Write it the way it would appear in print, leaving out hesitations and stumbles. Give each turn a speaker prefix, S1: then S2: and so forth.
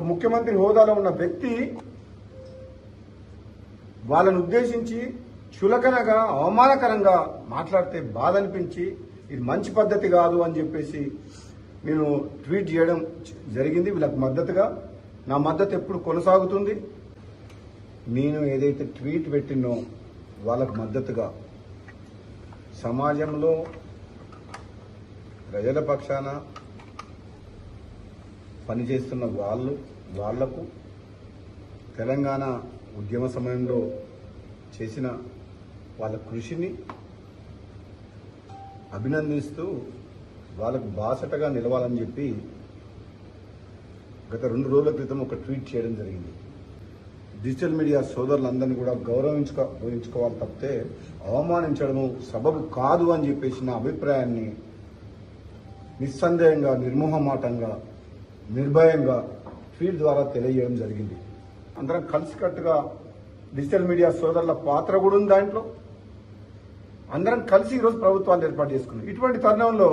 S1: ముఖ్యమంత్రి హోదాలో ఉన్న వ్యక్తి వాళ్ళను ఉద్దేశించి చులకనగా అవమానకరంగా మాట్లాడితే బాధ అనిపించి ఇది మంచి పద్ధతి కాదు అని చెప్పేసి నేను ట్వీట్ చేయడం జరిగింది. వీళ్ళకి మద్దతుగా నా మద్దతు ఎప్పుడు కొనసాగుతుంది. నేను ఏదైతే ట్వీట్ పెట్టినో వాళ్ళకు మద్దతుగా సమాజంలో ప్రజల పక్షాన పనిచేస్తున్న వాళ్లకు తెలంగాణ ఉద్యమ సమయంలో చేసిన వాళ్ళ కృషిని అభినందిస్తూ వాళ్ళకు బాసటగా నిలవాలని చెప్పి గత 2 రోజుల క్రితం ఒక ట్వీట్ చేయడం జరిగింది. డిజిటల్ మీడియా సోదరులందరినీ కూడా గౌరవించుకోవాలి తప్పితే అవమానించడము సబబు కాదు అని చెప్పేసి నా అభిప్రాయాన్ని నిస్సందేహంగా, నిర్మోహమాటంగా, నిర్భయంగా ట్వీట్ ద్వారా తెలియజేయడం జరిగింది. అందరం కలిసికట్టుగా డిజిటల్ మీడియా సోదరుల పాత్ర కూడా ఉంది దాంట్లో. అందరం కలిసి ఈరోజు ప్రభుత్వాన్ని ఏర్పాటు చేసుకున్నాం. ఇటువంటి తరుణంలో